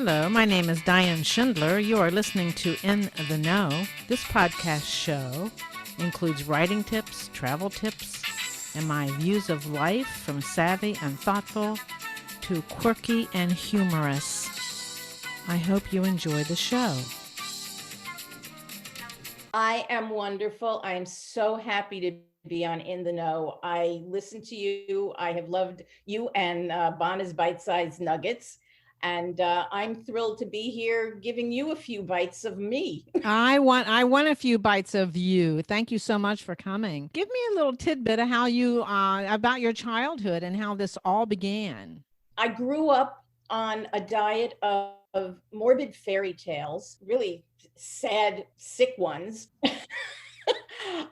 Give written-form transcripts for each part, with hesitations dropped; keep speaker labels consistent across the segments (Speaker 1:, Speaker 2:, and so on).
Speaker 1: Hello, my name is Diane Schindler. You are listening to In the Know. This podcast show includes writing tips, travel tips, and my views of life from savvy and thoughtful to quirky and humorous. I hope you enjoy the show.
Speaker 2: I am wonderful. I am so happy to be on In the Know. I listen to you. I have loved you and Bonna's Bite-Sized Nuggets. And I'm thrilled to be here giving you a few bites of me.
Speaker 1: I want a few bites of you. Thank you so much for coming. Give me a little tidbit of how you about your childhood and how this all began.
Speaker 2: I grew up on a diet of morbid fairy tales, really sad, sick ones.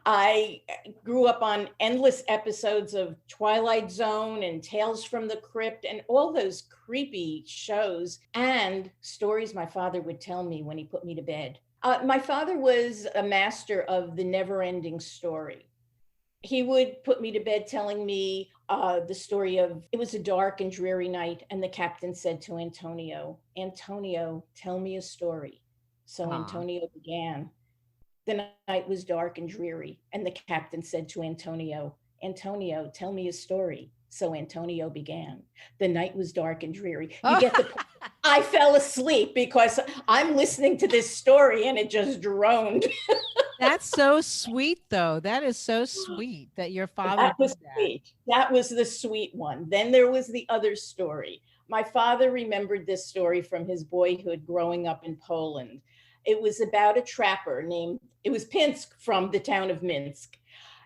Speaker 2: I grew up on endless episodes of Twilight Zone and Tales from the Crypt and all those creepy shows and stories my father would tell me when he put me to bed. My father was a master of the never-ending story. He would put me to bed telling me the story of, it was a dark and dreary night, and the captain said to Antonio, "Antonio, tell me a story." So Antonio began. The night was dark and dreary, and the captain said to Antonio, "Antonio, tell me a story." So Antonio began. The night was dark and dreary. You get the point. I fell asleep because I'm listening to this story and it just droned.
Speaker 1: That's so sweet, though. That is so sweet that your father
Speaker 2: That was
Speaker 1: did that.
Speaker 2: sweet. That was the sweet one. Then there was the other story. My father remembered this story from his boyhood growing up in Poland. It was about a trapper it was Pinsk from the town of Minsk.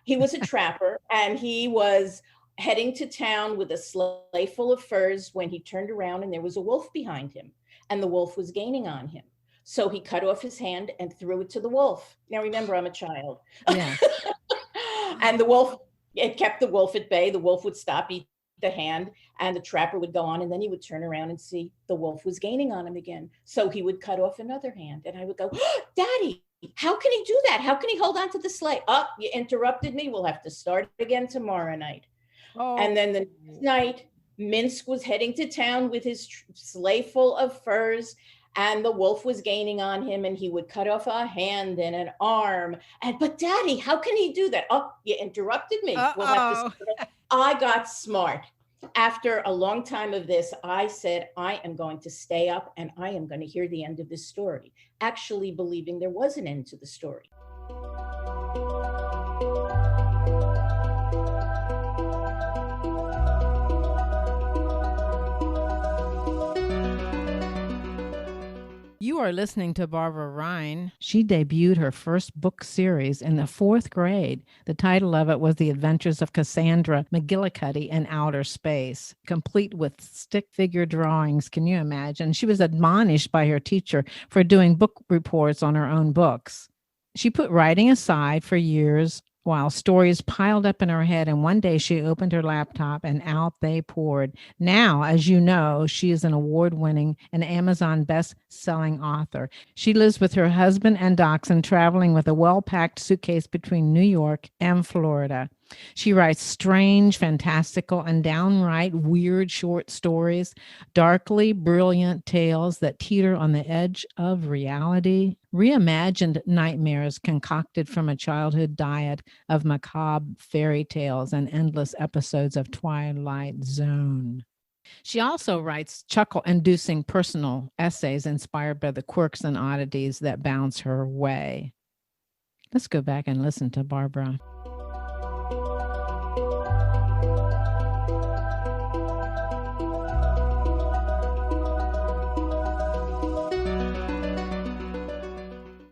Speaker 2: He was a trapper and he was heading to town with a sleigh full of furs when he turned around and there was a wolf behind him and the wolf was gaining on him. So he cut off his hand and threw it to the wolf. Now remember, I'm a child.
Speaker 1: Yeah.
Speaker 2: And it kept the wolf at bay. The wolf would stop, eat the hand, and the trapper would go on, and then he would turn around and see the wolf was gaining on him again. So he would cut off another hand, and I would go, "Oh, Daddy, how can he do that? How can he hold on to the sleigh?" "Oh, you interrupted me. We'll have to start again tomorrow night."
Speaker 1: Oh.
Speaker 2: And then the next night, Minsk was heading to town with his sleigh full of furs, and the wolf was gaining on him, and he would cut off a hand and an arm. But Daddy, how can he do that? "Oh, you interrupted me. We'll have to. I got smart. After a long time of this, I said, I am going to stay up and I am going to hear the end of this story, actually believing there was an end to the story.
Speaker 1: You are listening to Barbara Rein. She debuted her first book series in the 4th grade. The title of it was The Adventures of Cassandra McGillicuddy in Outer Space, complete with stick figure drawings. Can you imagine? She was admonished by her teacher for doing book reports on her own books. She put writing aside for years while stories piled up in her head, and one day she opened her laptop and out they poured. Now, as you know, she is an award-winning and Amazon best-selling author. She lives with her husband and dachshund, traveling with a well-packed suitcase between New York and Florida. She writes strange, fantastical, and downright weird short stories, darkly brilliant tales that teeter on the edge of reality, reimagined nightmares concocted from a childhood diet of macabre fairy tales, and endless episodes of Twilight Zone. She also writes chuckle-inducing personal essays inspired by the quirks and oddities that bounce her way. Let's go back and listen to Barbara.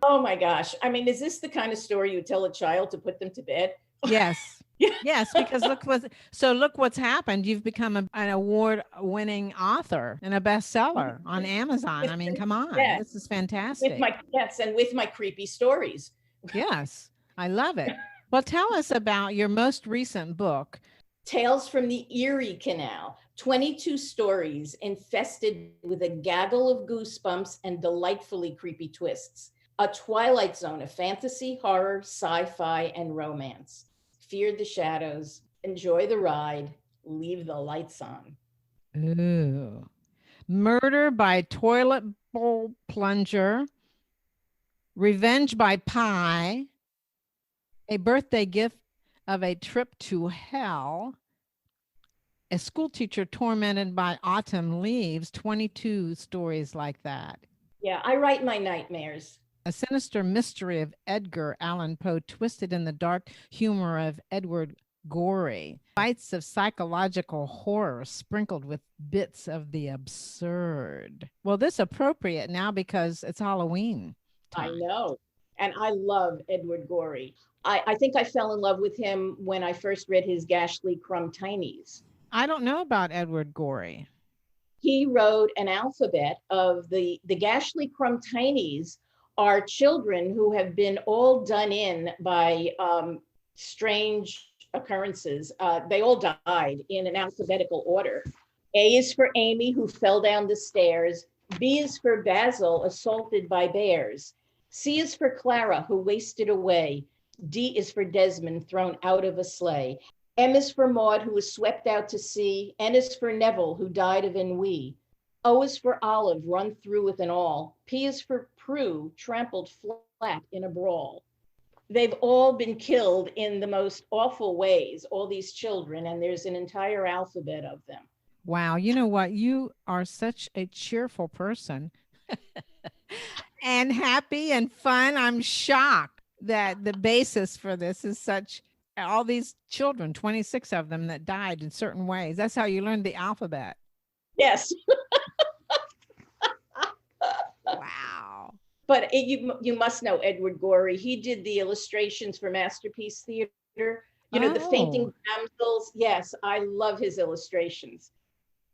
Speaker 2: Oh my gosh. I mean, is this the kind of story you tell a child to put them to bed?
Speaker 1: Yes. Yes, because look what's happened. You've become an award-winning author and a bestseller on Amazon. I mean, come on.
Speaker 2: Yes.
Speaker 1: This is fantastic.
Speaker 2: And with my creepy stories.
Speaker 1: Yes, I love it. Well, tell us about your most recent book.
Speaker 2: Tales from the EERie Canal, 22 stories infested with a gaggle of goosebumps and delightfully creepy twists. A Twilight Zone of fantasy, horror, sci-fi, and romance. Fear the shadows, enjoy the ride, leave the lights on.
Speaker 1: Ooh. Murder by Toilet Bowl Plunger, Revenge by Pie, A Birthday Gift of a Trip to Hell, A School Teacher Tormented by Autumn Leaves, 22 stories like that.
Speaker 2: Yeah, I write my nightmares.
Speaker 1: A Sinister Mystery of Edgar Allan Poe, twisted in the dark humor of Edward Gorey. Bites of psychological horror sprinkled with bits of the absurd. Well, this is appropriate now because it's Halloween time.
Speaker 2: I know. And I love Edward Gorey. I think I fell in love with him when I first read his Ghastly Crumb Tinies.
Speaker 1: I don't know about Edward Gorey.
Speaker 2: He wrote an alphabet of the Ghastly Crumb Tinies are children who have been all done in by strange occurrences. They all died in an alphabetical order. A is for Amy, who fell down the stairs. B is for Basil, assaulted by bears. C is for Clara, who wasted away. D is for Desmond, thrown out of a sleigh. M is for Maud, who was swept out to sea. N is for Neville, who died of ennui. O is for Olive, run through with an awl. P is for Prue, trampled flat in a brawl. They've all been killed in the most awful ways, all these children, and there's an entire alphabet of them.
Speaker 1: Wow. You know what? You are such a cheerful person and happy and fun. I'm shocked that the basis for this is such all these children, 26 of them that died in certain ways. That's how you learned the alphabet.
Speaker 2: Yes.
Speaker 1: Wow.
Speaker 2: But you must know Edward Gorey. He did the illustrations for Masterpiece Theater. You know, the fainting damsels. Yes, I love his illustrations.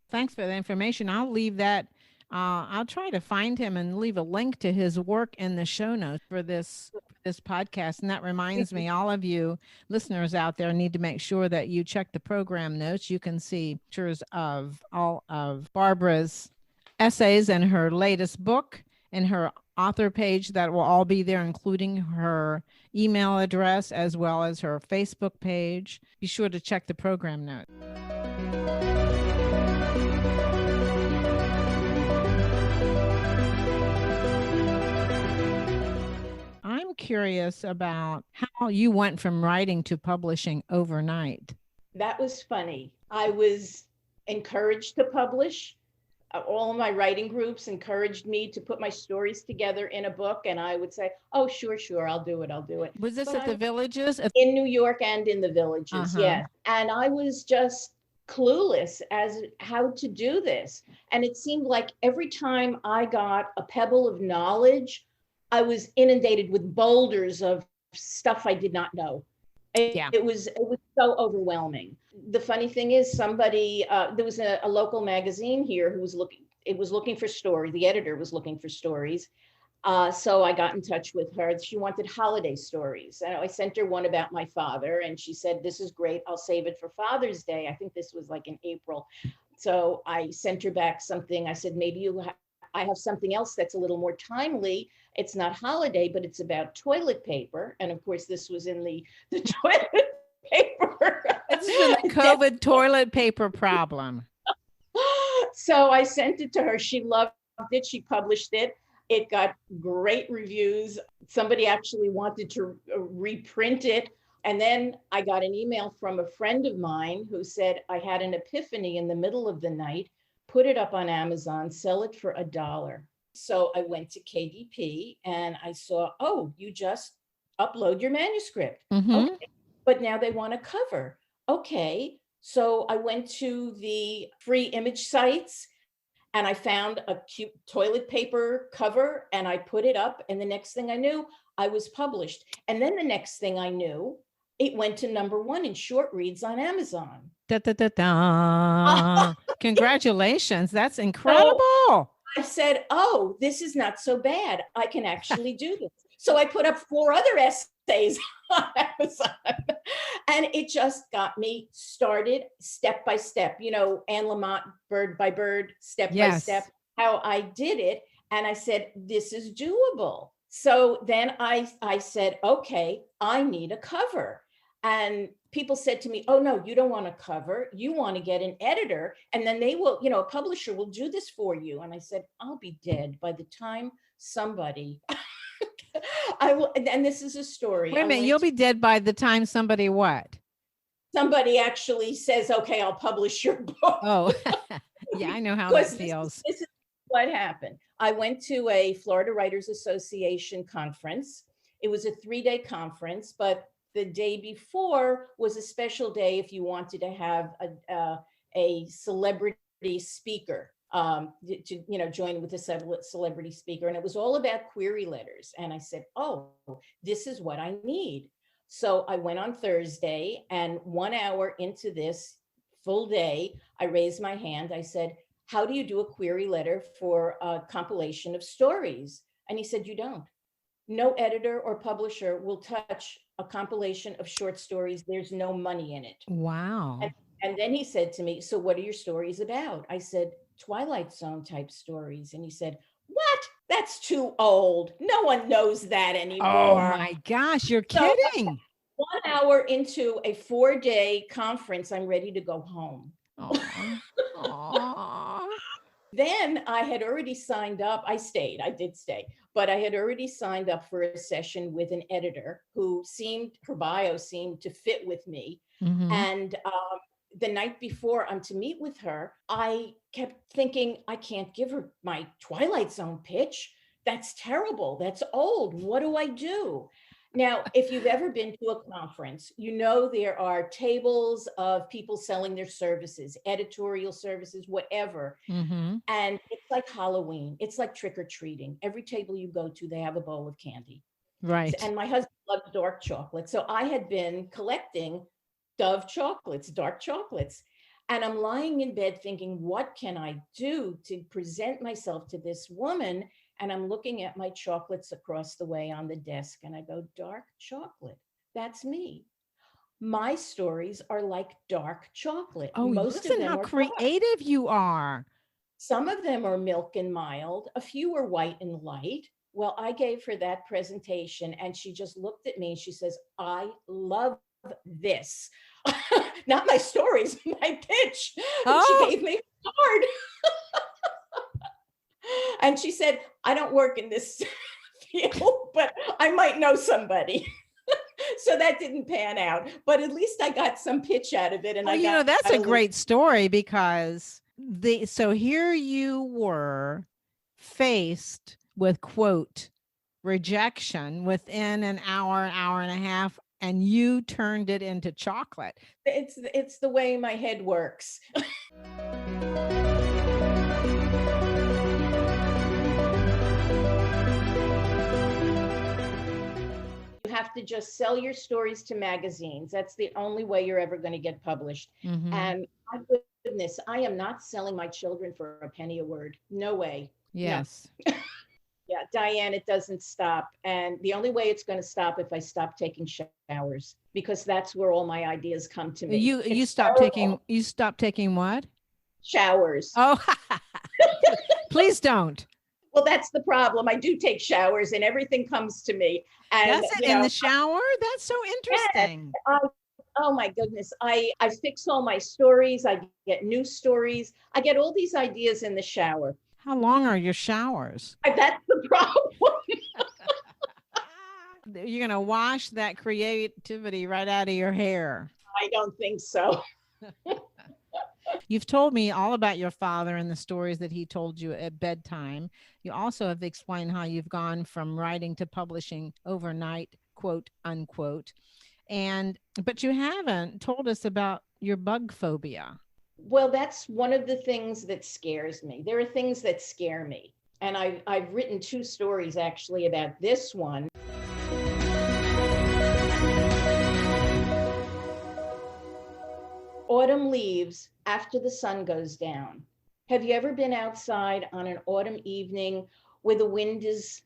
Speaker 1: Thanks for the information. I'll leave that. I'll try to find him and leave a link to his work in the show notes for this podcast. And that reminds me, all of you listeners out there need to make sure that you check the program notes. You can see pictures of all of Barbara's essays and her latest book and her author page that will all be there, including her email address as well as her Facebook page. Be sure to check the program notes. I'm curious about how you went from writing to publishing overnight.
Speaker 2: That was funny. I was encouraged to publish. All my writing groups encouraged me to put my stories together in a book, and I would say, oh, sure, I'll do it.
Speaker 1: Was this at the Villages?
Speaker 2: In New York and in the Villages, yeah. And I was just clueless as how to do this. And it seemed like every time I got a pebble of knowledge, I was inundated with boulders of stuff I did not know. It was so overwhelming. The funny thing is, somebody, there was a local magazine here who was looking for stories. The editor was looking for stories. So I got in touch with her. She wanted holiday stories. And I sent her one about my father, and she said, this is great. I'll save it for Father's Day. I think this was like in April. So I sent her back something. I said, maybe I have something else that's a little more timely. It's not holiday, but it's about toilet paper. And of course, this was in the toilet paper.
Speaker 1: This is the COVID toilet paper problem.
Speaker 2: So I sent it to her. She loved it. She published it. It got great reviews. Somebody actually wanted to reprint it. And then I got an email from a friend of mine who said, I had an epiphany in the middle of the night. Put it up on Amazon, sell it for $1. So I went to KDP and I saw, oh, you just upload your manuscript. Okay. But now they want a cover. Okay. So I went to the free image sites and I found a cute toilet paper cover and I put it up. And the next thing I knew, I was published. And then the next thing I knew, it went to #1 in short reads on Amazon.
Speaker 1: Da, da, da, da. Congratulations. That's incredible.
Speaker 2: So I said, oh, this is not so bad. I can actually do this. So I put up 4 other essays on Amazon. And it just got me started step by step. You know, Anne Lamott, bird by bird, step by step, how I did it. And I said, this is doable. So then I said, okay, I need a cover. And people said to me, oh, no, you don't want a cover. You want to get an editor. And then they will, a publisher will do this for you. And I said, I'll be dead by the time somebody, I will. And this is a story.
Speaker 1: Wait a minute. You'll be dead by the time somebody what?
Speaker 2: Somebody actually says, okay, I'll publish your book.
Speaker 1: Oh, yeah, I know how that feels.
Speaker 2: This is what happened. I went to a Florida Writers Association conference. It was a 3-day conference, but the day before was a special day if you wanted to have a celebrity speaker to join with a celebrity speaker. And it was all about query letters. And I said, oh, this is what I need. So I went on Thursday, and 1 hour into this full day, I raised my hand. I said, how do you do a query letter for a compilation of stories? And he said, you don't. No editor or publisher will touch a compilation of short stories. There's no money in it.
Speaker 1: Wow.
Speaker 2: And then he said to me, so what are your stories about? I said, Twilight Zone type stories. And he said, what? That's too old. No one knows that anymore.
Speaker 1: Oh my gosh, you're kidding.
Speaker 2: So 1 hour into a 4-day conference, I'm ready to go home. Then I had already signed up. I did stay, but I had already signed up for a session with an editor who her bio seemed to fit with me. Mm-hmm. And the night before I'm to meet with her, I kept thinking, I can't give her my Twilight Zone pitch. That's terrible. That's old. What do I do? Now, if you've ever been to a conference, there are tables of people selling their services, editorial services, whatever. Mm-hmm. And it's like Halloween. It's like trick-or-treating. Every table you go to, they have a bowl of candy.
Speaker 1: Right.
Speaker 2: And my husband loved dark chocolate. So I had been collecting Dove chocolates, dark chocolates. And I'm lying in bed thinking, what can I do to present myself to this woman? And I'm looking at my chocolates across the way on the desk, and I go, dark chocolate. That's me. My stories are like dark chocolate.
Speaker 1: Oh, listen how creative you are.
Speaker 2: Some of them are milk and mild. A few are white and light. Well, I gave her that presentation, and she just looked at me and she says, I love this. Not my stories, my pitch. Oh. She gave me a card. And she said, I don't work in this field, but I might know somebody. So that didn't pan out, but at least I got some pitch out of it. And
Speaker 1: that's a great story, because so here you were faced with, quote, rejection within an hour and a half, and you turned it into chocolate.
Speaker 2: It's the way my head works. You have to just sell your stories to magazines. That's the only way you're ever going to get published. Mm-hmm. And my goodness, I am not selling my children for a penny a word. No way.
Speaker 1: Yes.
Speaker 2: No. Yeah, Diane, it doesn't stop. And the only way it's going to stop if I stop taking showers, because that's where all my ideas come to me.
Speaker 1: You stop taking what?
Speaker 2: Showers.
Speaker 1: Oh, please don't.
Speaker 2: Well, that's the problem. I do take showers and everything comes to me. And
Speaker 1: that's it, in the shower? That's so interesting.
Speaker 2: Oh my goodness. I fix all my stories. I get new stories. I get all these ideas in the shower.
Speaker 1: How long are your showers?
Speaker 2: That's the problem.
Speaker 1: You're going to wash that creativity right out of your hair.
Speaker 2: I don't think so.
Speaker 1: You've told me all about your father and the stories that he told you at bedtime. You also have explained how you've gone from writing to publishing overnight, quote, unquote. But you haven't told us about your bug phobia.
Speaker 2: Well, that's one of the things that scares me. There are things that scare me. And I've written 2 stories actually about this one. Autumn leaves after the sun goes down. Have you ever been outside on an autumn evening where the wind is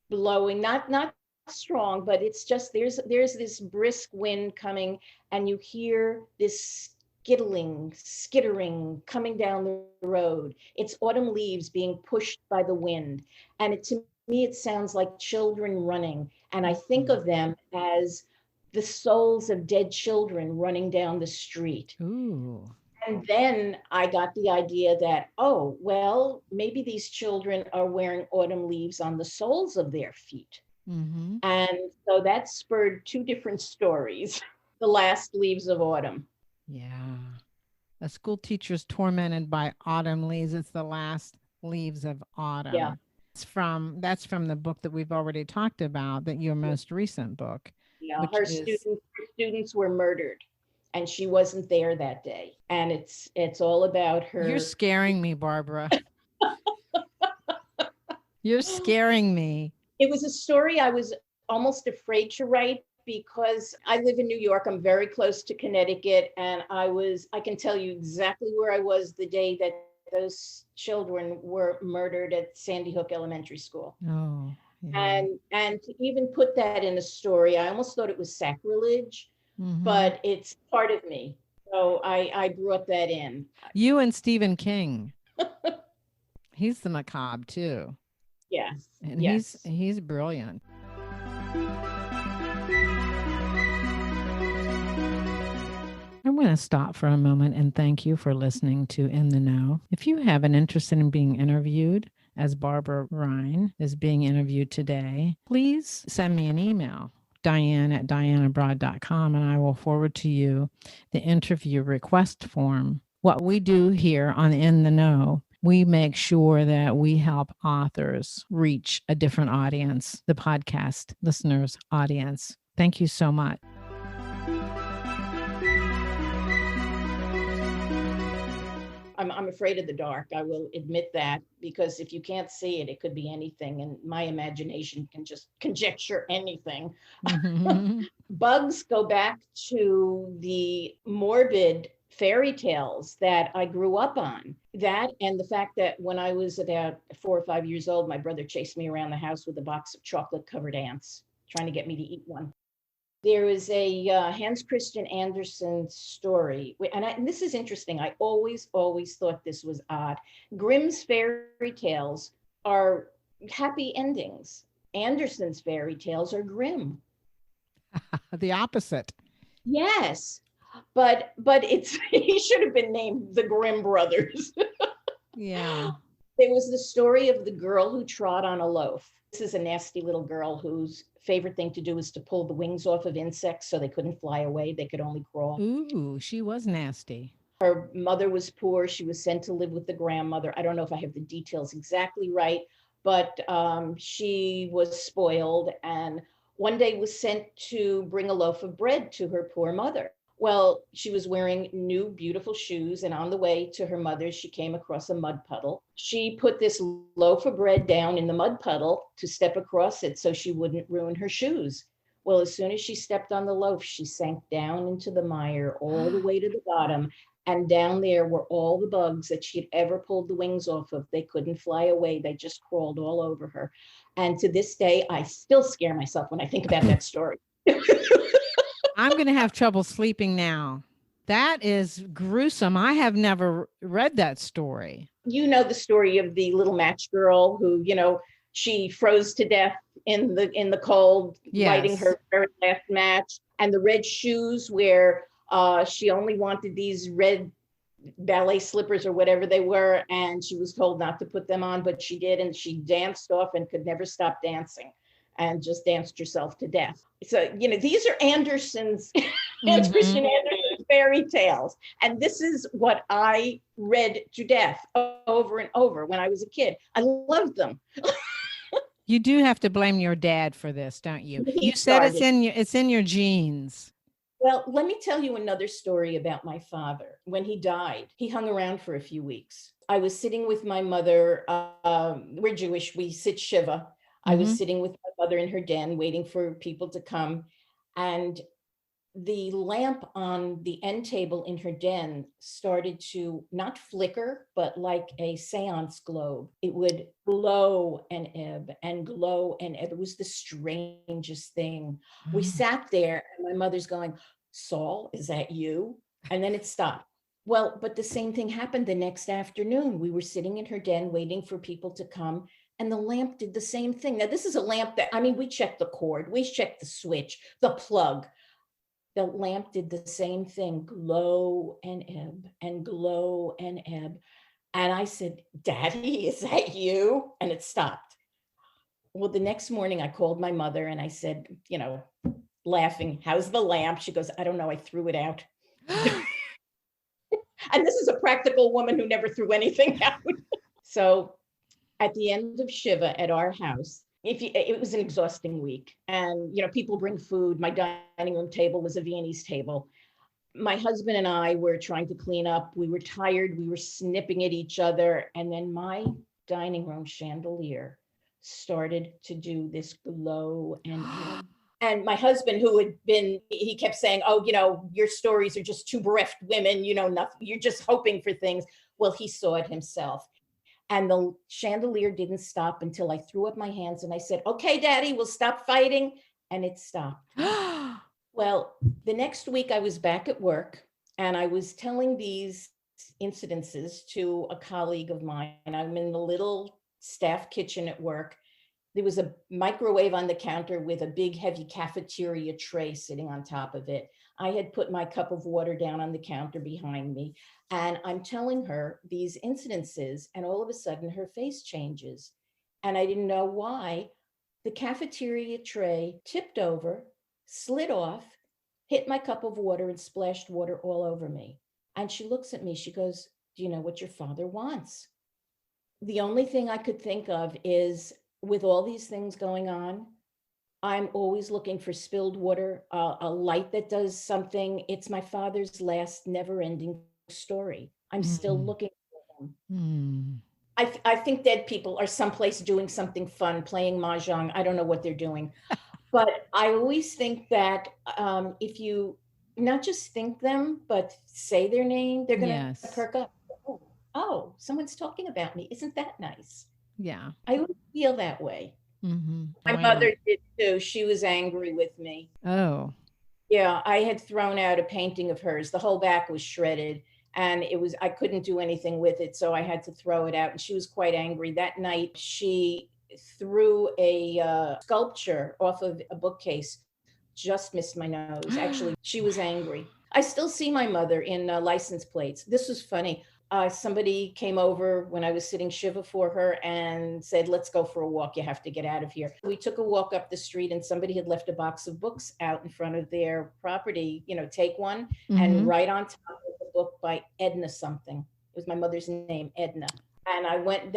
Speaker 2: blowing, not strong, but it's just, there's this brisk wind coming, and you hear this skittering coming down the road. It's autumn leaves being pushed by the wind. And to me, it sounds like children running. And I think of them as the souls of dead children running down the street.
Speaker 1: Ooh.
Speaker 2: And then I got the idea that, oh, well, maybe these children are wearing autumn leaves on the soles of their feet.
Speaker 1: Mm-hmm.
Speaker 2: And so that spurred two different stories, the last leaves of autumn.
Speaker 1: Yeah. A school teacher's tormented by autumn leaves. It's the last leaves of autumn.
Speaker 2: Yeah.
Speaker 1: That's from the book that we've already talked about, that your most recent book.
Speaker 2: Yeah, her students were murdered, and she wasn't there that day. And it's all about her.
Speaker 1: You're scaring me, Barbara. You're scaring me.
Speaker 2: It was a story I was almost afraid to write because I live in New York. I'm very close to Connecticut, and I can tell you exactly where I was the day that those children were murdered at Sandy Hook Elementary School.
Speaker 1: Oh, yeah.
Speaker 2: And to even put that in a story, I almost thought it was sacrilege, but it's part of me. So I brought that in.
Speaker 1: You and Stephen King. He's the macabre too.
Speaker 2: Yes.
Speaker 1: And
Speaker 2: yes.
Speaker 1: he's brilliant. I'm going to stop for a moment and thank you for listening to In the Know. If you have an interest in being interviewed, as Barbara Rein is being interviewed today, please send me an email, diane@dianeabroad.com, and I will forward to you the interview request form. What we do here on In the Know, we make sure that we help authors reach a different audience, the podcast listeners' audience. Thank you so much.
Speaker 2: I'm afraid of the dark. I will admit that, because if you can't see it, it could be anything. And my imagination can just conjecture anything. Bugs go back to the morbid fairy tales that I grew up on. That and the fact that when I was about 4 or 5 years old, my brother chased me around the house with a box of chocolate-covered ants, trying to get me to eat one. There is a Hans Christian Andersen story, and this is interesting. I always thought this was odd. Grimm's fairy tales are happy endings. Andersen's fairy tales are grim.
Speaker 1: The opposite.
Speaker 2: Yes, but it's he should have been named the Grimm Brothers.
Speaker 1: Yeah.
Speaker 2: There was the story of the girl who trod on a loaf. This is a nasty little girl whose favorite thing to do was to pull the wings off of insects so they couldn't fly away. They could only crawl.
Speaker 1: Ooh, she was nasty.
Speaker 2: Her mother was poor. She was sent to live with the grandmother. I don't know if I have the details exactly right, but she was spoiled and one day was sent to bring a loaf of bread to her poor mother. Well, she was wearing new, beautiful shoes, and on the way to her mother's, she came across a mud puddle. She put this loaf of bread down in the mud puddle to step across it so she wouldn't ruin her shoes. Well, as soon as she stepped on the loaf, she sank down into the mire all the way to the bottom, and down there were all the bugs that she'd ever pulled the wings off of. They couldn't fly away. They just crawled all over her. And to this day, I still scare myself when I think about that story.
Speaker 1: I'm going to have trouble sleeping now. That is gruesome. I have never read that story.
Speaker 2: You know the story of the little match girl who, she froze to death in the cold,
Speaker 1: yes,
Speaker 2: lighting her very last match, and the red shoes where she only wanted these red ballet slippers or whatever they were, and she was told not to put them on, but she did, and she danced off and could never stop dancing and just danced herself to death. So, these are Andersen's, Hans Christian Andersen's fairy tales. And this is what I read to death over and over when I was a kid. I loved them.
Speaker 1: You do have to blame your dad for this, don't you? You said it's in your genes.
Speaker 2: Well, let me tell you another story about my father. When he died, he hung around for a few weeks. I was sitting with my mother. We're Jewish. We sit Shiva. I was sitting with my mother in her den waiting for people to come, and the lamp on the end table in her den started to not flicker, but like a seance globe. It would glow and ebb and glow and ebb. It was the strangest thing. We sat there and my mother's going, "Saul, is that you?" And then it stopped. Well, but the same thing happened the next afternoon. We were sitting in her den waiting for people to come, and the lamp did the same thing. Now, this is a lamp that, we checked the cord, we checked the switch, the plug. the lamp did the same thing, glow and ebb and glow and ebb. And I said, Daddy, is that you? And it stopped. Well, the next morning I called my mother and I said, laughing, how's the lamp? She goes, I don't know, I threw it out. And this is a practical woman who never threw anything out. So at the end of Shiva at our house, it was an exhausting week. And, people bring food. My dining room table was a Viennese table. My husband and I were trying to clean up. We were tired. We were snipping at each other. And then my dining room chandelier started to do this glow and my husband, he kept saying, oh, your stories are just two bereft women, nothing. You're just hoping for things. Well, he saw it himself. And the chandelier didn't stop until I threw up my hands and I said, okay, Daddy, we'll stop fighting. And it stopped. Well, the next week I was back at work and I was telling these incidences to a colleague of mine. I'm in the little staff kitchen at work. There was a microwave on the counter with a big heavy cafeteria tray sitting on top of it. I had put my cup of water down on the counter behind me and I'm telling her these incidences and all of a sudden her face changes. And I didn't know why. The cafeteria tray tipped over, slid off, hit my cup of water and splashed water all over me. And she looks at me, she goes, do you know what your father wants? The only thing I could think of is with all these things going on, I'm always looking for spilled water, a light that does something. It's my father's last never-ending story. I'm still looking for him. I think dead people are someplace doing something fun, playing mahjong. I don't know what they're doing. But I always think that if you not just think them, but say their name, they're going to perk up. Oh, someone's talking about me. Isn't that nice?
Speaker 1: Yeah.
Speaker 2: I would feel that way. My mother did too. She was angry with me.
Speaker 1: Oh.
Speaker 2: Yeah, I had thrown out a painting of hers. The whole back was shredded and I couldn't do anything with it. So I had to throw it out and she was quite angry. That night, she threw a sculpture off of a bookcase, just missed my nose. Actually, she was angry. I still see my mother in license plates. This was funny. Somebody came over when I was sitting Shiva for her and said, let's go for a walk. You have to get out of here. We took a walk up the street and somebody had left a box of books out in front of their property, take one. And right on top of the book by Edna something. It was my mother's name, Edna. And I went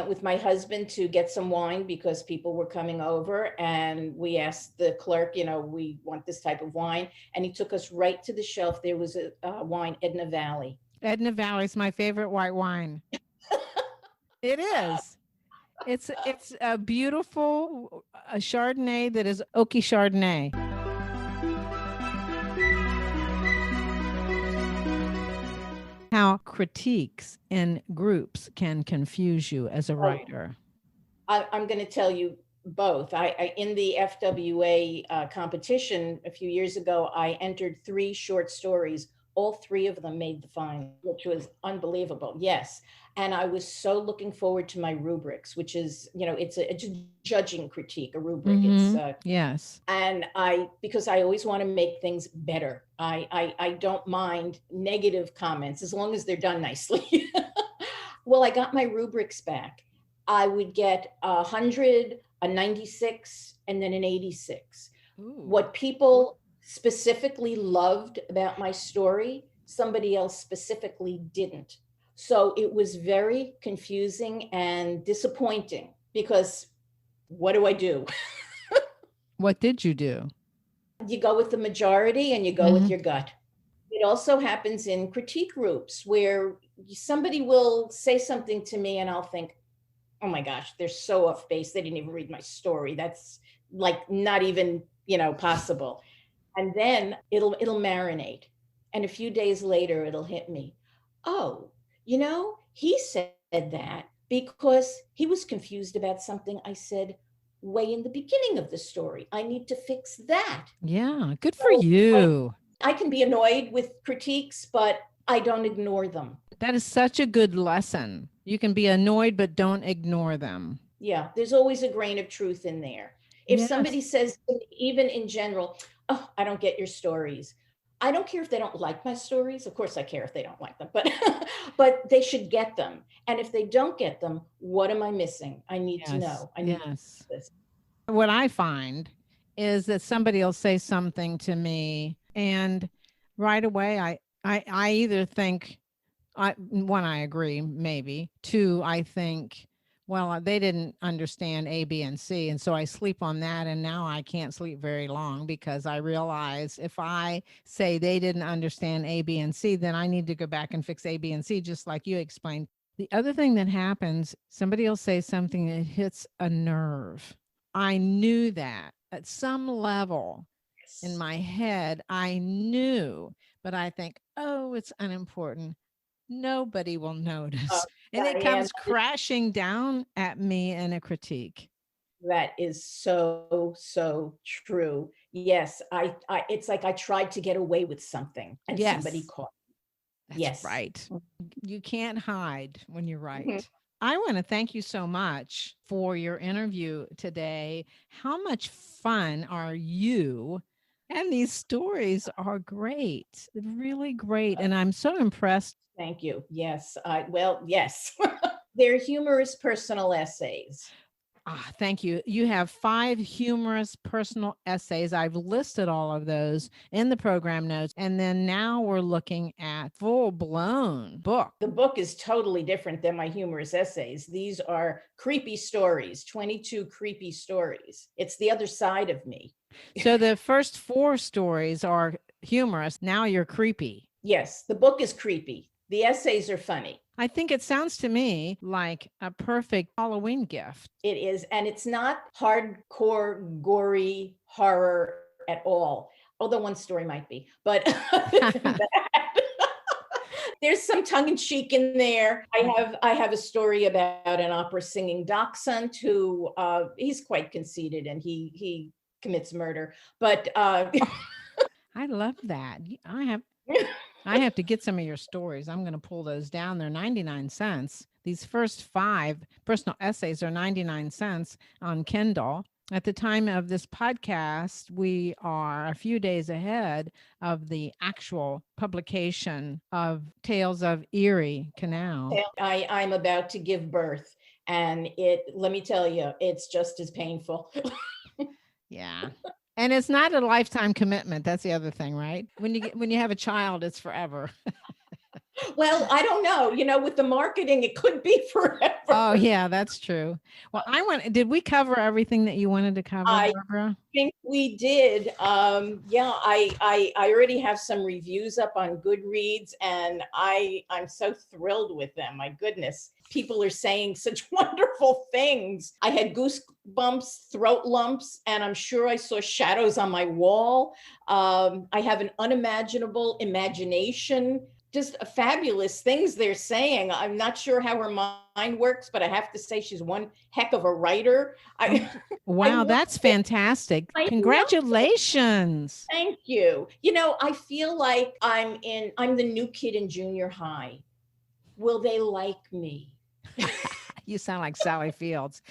Speaker 2: with my husband to get some wine because people were coming over and we asked the clerk, we want this type of wine. And he took us right to the shelf. There was a wine, Edna Valley.
Speaker 1: Edna Valley is my favorite white wine. It is. It's a beautiful Chardonnay that is oaky Chardonnay. How critiques in groups can confuse you as a writer.
Speaker 2: I'm going to tell you both. I in the FWA competition a few years ago, I entered 3 short stories. All 3 of them made the final, which was unbelievable. Yes. And I was so looking forward to my rubrics, which is, it's a judging critique, a rubric. It's
Speaker 1: yes.
Speaker 2: And because I always want to make things better. I don't mind negative comments as long as they're done nicely. Well, I got my rubrics back. I would get 100, a 96, and then an 86. Ooh. What people specifically loved about my story, somebody else specifically didn't. So it was very confusing and disappointing because what do I do?
Speaker 1: What did you do?
Speaker 2: You go with the majority and you go with your gut. It also happens in critique groups where somebody will say something to me and I'll think, oh my gosh, they're so off base. They didn't even read my story. That's like not even, possible. And then it'll marinate. And a few days later, it'll hit me. Oh, he said that because he was confused about something I said way in the beginning of the story. I need to fix that.
Speaker 1: Yeah, good for you.
Speaker 2: I can be annoyed with critiques, but I don't ignore them.
Speaker 1: That is such a good lesson. You can be annoyed, but don't ignore them.
Speaker 2: Yeah, there's always a grain of truth in there. If somebody says, even in general, oh, I don't get your stories. I don't care if they don't like my stories. Of course I care if they don't like them, but but they should get them. And if they don't get them, what am I missing? I need to
Speaker 1: Yes.
Speaker 2: know. I need
Speaker 1: Yes.
Speaker 2: this.
Speaker 1: What I find is that somebody will say something to me, and right away I either think, one, I agree, maybe. Two, I think, well, they didn't understand A, B, and C. And so I sleep on that. And now I can't sleep very long because I realize if I say they didn't understand A, B, and C, then I need to go back and fix A, B, and C, just like you explained. The other thing that happens, somebody will say something that hits a nerve. I knew that at some level in my head, I knew, but I think, oh, it's unimportant. Nobody will
Speaker 2: Uh,
Speaker 1: notice. And it
Speaker 2: Diane,
Speaker 1: comes crashing down at me in a critique.
Speaker 2: that is so, so true. Yes, it's like I tried to get away with something and somebody
Speaker 1: Yes,
Speaker 2: caught.
Speaker 1: that's
Speaker 2: Yes.
Speaker 1: right. You can't hide when you're
Speaker 2: Mhm.
Speaker 1: right. I want to thank you so much for your interview today. How much fun are you? And these stories are great, really great. And I'm so impressed.
Speaker 2: Thank you. Yes. Well, yes. They're humorous personal essays.
Speaker 1: Thank you. You have 5 humorous personal essays. I've listed all of those in the program notes. And then now we're looking at full blown book.
Speaker 2: The book is totally different than my humorous essays. These are creepy stories, 22 creepy stories. It's the other side of me.
Speaker 1: So the first 4 stories are humorous. Now you're creepy.
Speaker 2: Yes, the book is creepy. The essays are funny.
Speaker 1: I think it sounds to me like a perfect Halloween gift.
Speaker 2: It is, and it's not hardcore, gory horror at all. Although one story might be, but other than that, there's some tongue-in-cheek in there. I have a story about an opera singing dachshund who he's quite conceited and he commits murder. But
Speaker 1: I love that. I have to get some of your stories. I'm going to pull those down. They're 99 cents. These first 5 personal essays are 99 cents on Kindle. At the time of this podcast, we are a few days ahead of the actual publication of Tales of EERie, Canal.
Speaker 2: I'm about to give birth, and let me tell you, it's just as painful.
Speaker 1: Yeah. And it's not a lifetime commitment. That's the other thing, right? When you have a child, it's forever.
Speaker 2: Well, I don't know. With the marketing, it could be forever.
Speaker 1: Oh, yeah, that's true. Well, did we cover everything that you wanted to cover, Barbara?
Speaker 2: I think we did. Yeah, I already have some reviews up on Goodreads, and I'm so thrilled with them. My goodness, people are saying such wonderful things. I had goosebumps, throat lumps, and I'm sure I saw shadows on my wall. I have an unimaginable imagination. Just fabulous things they're saying. I'm not sure how her mind works, but I have to say she's one heck of a writer.
Speaker 1: Wow, that's fantastic. Congratulations.
Speaker 2: Thank you. I feel like I'm the new kid in junior high. Will they like me?
Speaker 1: You sound like Sally Fields.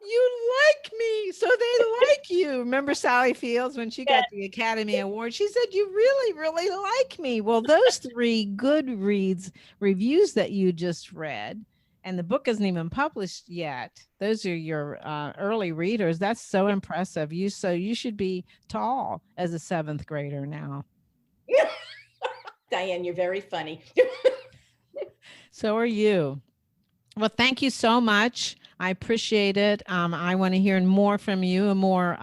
Speaker 1: You like me, so they like you. Remember Sally Fields when she got the Academy Award? She said, you really, really like me. Well, those 3 Goodreads reviews that you just read, and the book isn't even published yet. Those are your early readers. That's so impressive. So you should be tall as a 7th grader now.
Speaker 2: Diane, you're very funny.
Speaker 1: So are you. Well, thank you so much. I appreciate it. I want to hear more from you and more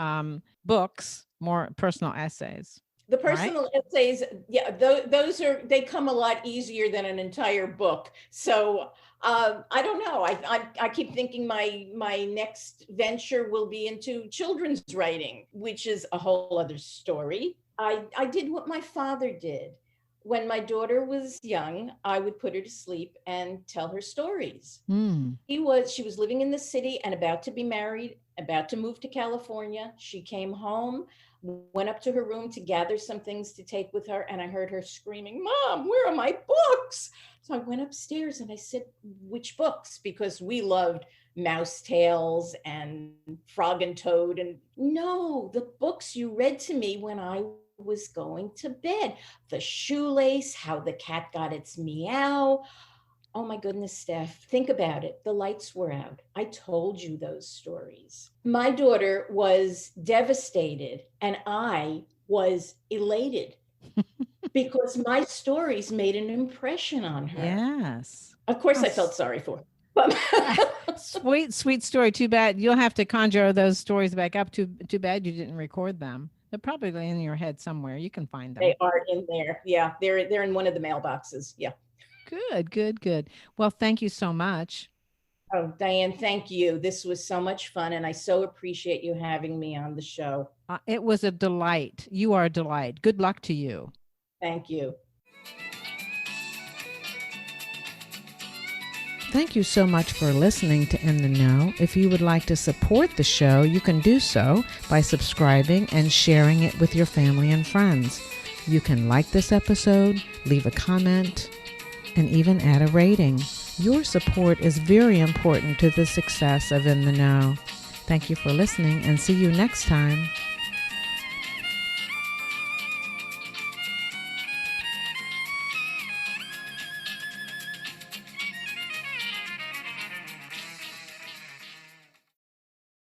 Speaker 1: books, more personal essays.
Speaker 2: The personal essays, yeah, they come a lot easier than an entire book. So I don't know. I keep thinking my next venture will be into children's writing, which is a whole other story. I did what my father did. When my daughter was young, I would put her to sleep and tell her stories. She was living in the city and about to be married, about to move to California. She came home, went up to her room to gather some things to take with her, and I heard her screaming, "Mom, where are my books?" So I went upstairs and I said, "Which books?" Because we loved Mouse Tales and Frog and Toad. And no, the books you read to me when I was going to bed. The Shoelace, How the Cat Got Its Meow. Oh my goodness, Steph, think about it. The lights were out. I told you those stories. My daughter was devastated and I was elated because my stories made an impression on her.
Speaker 1: Yes.
Speaker 2: Of course, I felt sorry for her. But
Speaker 1: Sweet story. Too bad you'll have to conjure those stories back up. Too bad you didn't record them. They're probably in your head somewhere. You can find them.
Speaker 2: They are in there. Yeah, they're in one of the mailboxes. Yeah.
Speaker 1: Good. Well, thank you so much.
Speaker 2: Oh, Diane, thank you. This was so much fun, and I so appreciate you having me on the show.
Speaker 1: It was a delight. You are a delight. Good luck to you.
Speaker 2: Thank you.
Speaker 1: Thank you so much for listening to In the Know. If you would like to support the show, you can do so by subscribing and sharing it with your family and friends. You can like this episode, leave a comment, and even add a rating. Your support is very important to the success of In the Know. Thank you for listening and see you next time.